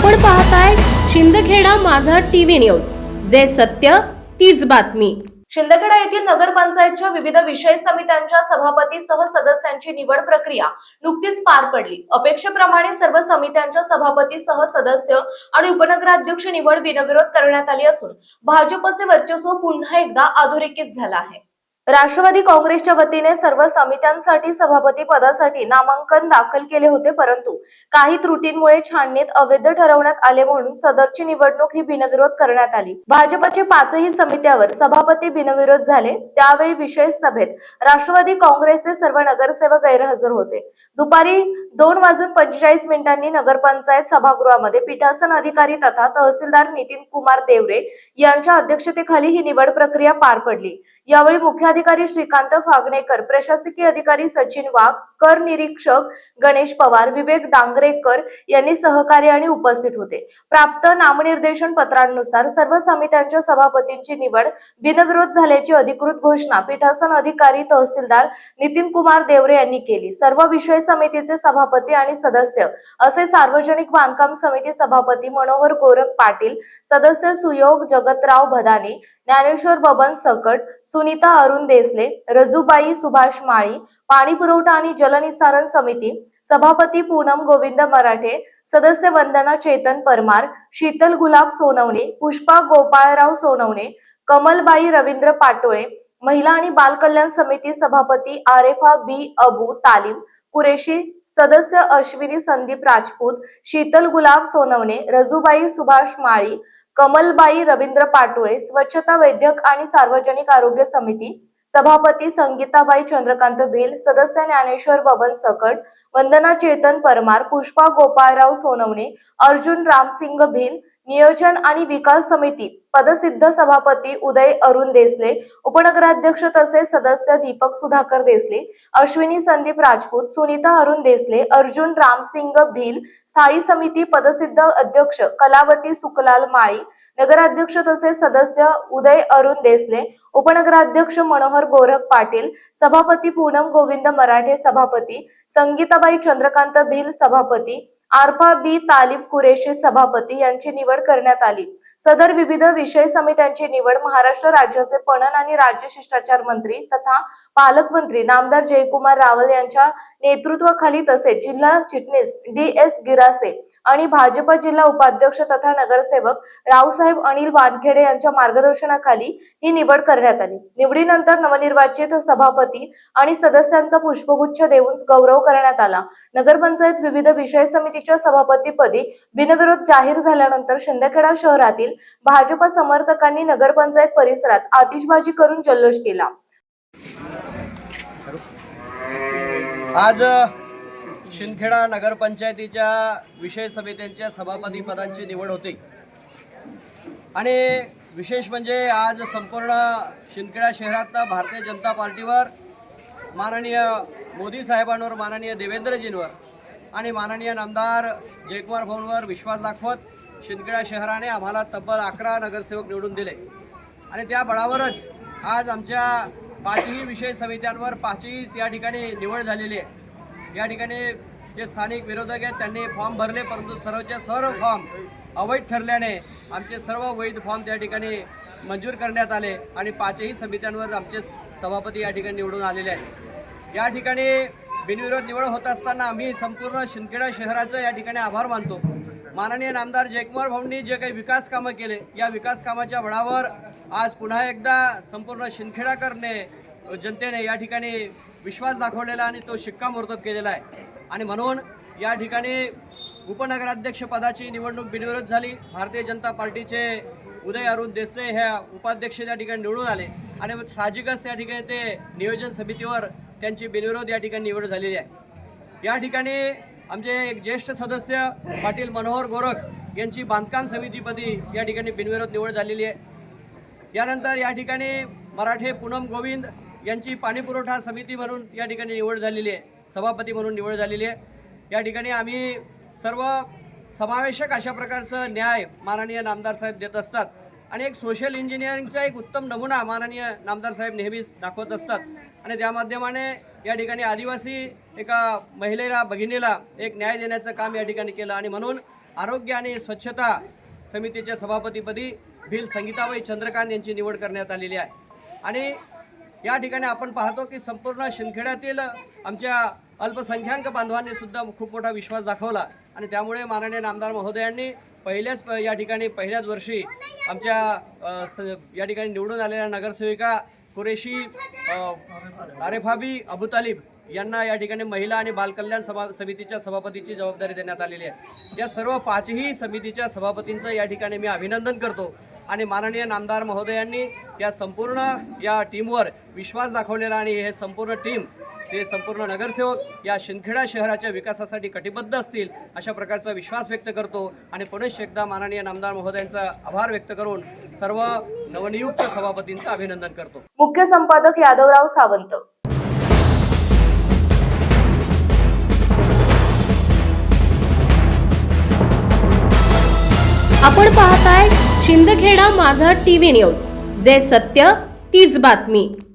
आपण पाहताय शिंदखेडा माझा टीव्ही न्यूज, जे सत्य तीच बातमी। शिंदखेडा येथील नगरपंचायतच्या विविध विषय समित्यांच्या सभापती सह सदस्यांची निवड प्रक्रिया नुकतीच पार पडली। अपेक्षेप्रमाणे सर्व समित्यांच्या सभापती सह सदस्य आणि उपनगराध्यक्ष निवड बिनविरोध करण्यात आली असून भाजपचे वर्चस्व पुन्हा एकदा अधोरेखित झाले आहे। राष्ट्रवादी काँग्रेसच्या वतीने सर्व समित्यांसाठी सभापती पदासाठी नामांकन दाखल केले होते, परंतु काही त्रुटींमुळे छाननीत अवैध ठरवण्यात आले म्हणून सदरची निवडणूक ही बिनविरोध करण्यात आली। भाजपचे 5ही समित्यावर सभापती बिनविरोध झाले। त्यावेळी विशेष सभेत राष्ट्रवादी काँग्रेसचे सर्व नगरसेवक गैरहजर होते। दुपारी 2:45 नगरपंचायत सभागृहामध्ये पीठासन अधिकारी तथा तहसीलदार नितीन कुमार देवरे यांच्या अध्यक्षतेखाली ही निवड प्रक्रिया पार पडली। यावेळी मुख्य अधिकारी श्रीकांत फागणेकर, प्रशासकीय अधिकारी सचिन वाघ, कर निरीक्षक गणेश पवार, विवेक डांगरेकर यांनी सहकार्याने उपस्थित होते। प्राप्त नामनिर्देशन पत्रानुसार सर्व समित्यांच्या सभापतींची निवड बिनविरोध झाल्याची अधिकृत घोषणा पीठासन अधिकारी तहसीलदार नितीन कुमार देवरे यांनी केली। सर्व विषय समितीचे सभापती आणि सदस्य असे सार्वजनिक बांधकाम समिती सभापती मनोहर गोरख पाटील, सदस्य सुयोग जगतराव भदानी, ज्ञानेश्वर बबन सकट, सुनीता अरुण देसले, रजूबाई सुभाष माळी, पाणी पुरवठा आणि जलनिसारण समिती सभापती पूनम गोविंद मराठे, सदस्य वंदना चेतन परमार, शीतल गुलाब सोनवणे, पुष्पा गोपाळराव सोनवणे, कमलबाई रवींद्र पाटोळे, महिला आणि बाल कल्याण समिती सभापती आरेफा बी अबू तालिम कुरेशी, सदस्य अश्विनी संदीप राजपूत, शीतल गुलाब सोनवणे, रजूबाई सुभाष माळी, कमलबाई रवींद्र पाटोळे, स्वच्छता वैद्यक आणि सार्वजनिक आरोग्य समिती सभापती संगीताबाई चंद्रकांत भिल, सदस्य ज्ञानेश्वर बबन सकट, वंदना चेतन परमार, पुष्पा गोपाळराव सोनवणे, अर्जुन रामसिंग भिल, नियोजन आणि विकास समिती पदसिद्ध सभापती उदय अरुण देसले, उपनगराध्यक्ष तसेच सदस्य दीपक सुधाकर देसले, अश्विनी संदीप राजपूत, सुनीता अरुण देसले, अर्जुन रामसिंग भिल, स्थायी समिती पदसिद्ध अध्यक्ष कलावती सुकलाल माळी, नगराध्यक्ष तसेच सदस्य उदय अरुण देसले, उपनगराध्यक्ष मनोहर गोरख पाटील, सभापती पूनम गोविंद मराठे, सभापती संगीताबाई चंद्रकांत भिल, सभापती आरफा बी तालिब कुरेशी सभापती यांची निवड करण्यात आली। सदर विविध विषय समित्यांची निवड महाराष्ट्र राज्याचे पणन आणि राज्य शिष्टाचार मंत्री तथा पालकमंत्री नामदार जयकुमार रावल यांच्या नेतृत्वाखाली तसेच जिल्हा चिटणीस DS गिरासे आणि भाजप जिल्हा उपाध्यक्ष तथा नगरसेवक रावसाहेब अनिल वानखेडे यांच्या मार्गदर्शनाखाली ही निवड करण्यात आली। निवडीनंतर नवनिर्वाचित सभापती आणि सदस्यांचा पुष्पगुच्छ देऊन गौरव करण्यात आला। नगरपंचायत विविध विषय समितीच्या सभापतीपदी बिनविरोध जाहीर झाल्यानंतर शिंदखेडा शहरातील भाजप समर्थकांनी नगरपंचायत परिसरात आतिषबाजी करून जल्लोष केला। आज शिंदखेडा नगरपंचायतीच्या विषय समित्यांच्या सभापती पदांची निवड होती आणि विशेष म्हणजे आज संपूर्ण शिंदखेडा शहरात भारतीय जनता पार्टीवर, माननीय मोदी साहेबांवर, माननीय देवेंद्रजींवर आणि माननीय नामदार जयकुमार भाऊंवर विश्वास दाखवत शिंदखेडा शहराने आम्हाला तब्बल 11 नगरसेवक निवडून दिले आणि त्या बळावरच आज आमच्या 5ही विषय समित्यांवर 5ही या ठिकाणी निवड झालेली आहे। या ठिकाणी जे स्थानिक विरोधक आहेत त्यांनी फॉर्म भरले, परंतु सर्वच्या सर्व फॉर्म अवैध ठरल्याने आमचे सर्व वैध फॉर्म त्या ठिकाणी मंजूर करण्यात आले आणि 5ही समित्यांवर आमचे सभापती या ठिकाणी निवडून आलेले आहेत। या ठिकाणी बिनविरोध निवड होत असताना आम्ही संपूर्ण शिंदखेडा शहराचं या ठिकाणी आभार मानतो। माननीय नामदार जयकुमार भाऊंनी जे काही विकास कामं केले, या विकास कामाच्या बळावर आज पुन्हा एकदा संपूर्ण शिंदखेडाकरने जनतेने या ठिकाणी विश्वास दाखवलेला आणि तो शिक्कामोर्तब केलेला आहे आणि म्हणून या ठिकाणी उपनगराध्यक्ष पदाची निवडणूक बिनविरोध झाली। भारतीय जनता पार्टीचे उदय अरुण देसले ह्या उपाध्यक्ष त्या ठिकाणी निवडून आले आणि साहजिकच त्या ठिकाणी ते नियोजन समितीवर त्यांची बिनविरोध या ठिकाणी निवड झालेली आहे। या ठिकाणी आमचे एक ज्येष्ठ सदस्य पाटील मनोहर गोरख यांची बांधकाम समितीपदी या ठिकाणी बिनविरोध निवड झालेली आहे। यानंतर या ठिकाणी मराठे पूनम गोविंद यांची पाणी पुरवठा समिती म्हणून या ठिकाणी निवड झालेली आहे, सभापती म्हणून निवड झालेली आहे। या ठिकाणी आम्ही सर्व समावेशक अशा प्रकारचं न्याय माननीय नामदार साहेब देत असतात आणि एक सोशल इंजिनिअरिंगचा एक उत्तम नमुना माननीय नामदार साहेब नेहमीच दाखवत असतात आणि त्या माध्यमाने या ठिकाणी आदिवासी एका महिलेला, भगिनीला एक न्याय देण्याचं काम या ठिकाणी केलं आणि म्हणून आरोग्य आणि स्वच्छता समितीच्या सभापतीपदी भिल संगीताबाई चंद्रकांत यांची निवड करण्यात आलेली आहे. आणि या ठिकाणी आपण पाहतो की संपूर्ण शिंदखेड्यातील आमच्या अल्पसंख्याक बांधवांनी सुद्धा खूप मोठा विश्वास दाखवला आणि त्यामुळे माननीय नामदार महोदयांनी पहिल्याच वर्षी आमच्या या ठिकाणी निवडून आलेल्या नगरसेविका कुरेशी आरेफाबी अबू तालिब यांना या ठिकाणी महिला आणि बालकल्याण समितीच्या सभापतीची जबाबदारी देण्यात आलेली आहे. या सर्व पाचही समितीच्या सभापतींचं या ठिकाणी मी अभिनंदन करतो आणि माननीय नामदार महोदयांनी या संपूर्ण या टीमवर विश्वास दाखवलेला आणि हे संपूर्ण टीम ते संपूर्ण नगरसेवक या शिंदखेडा शहराच्या विकासासाठी कटिबद्ध असतील अशा प्रकारचा विश्वास व्यक्त करतो आणि पुनश्च एकदा माननीय नामदार महोदयांचा आभार व्यक्त करून सर्व नवनियुक्त सभापतींचं अभिनंदन करतो. मुख्य संपादक यादवराव सावंत. आपण पाहताय शिंदखेडा माझा टीव्ही न्यूज, जे सत्य तीच बातमी.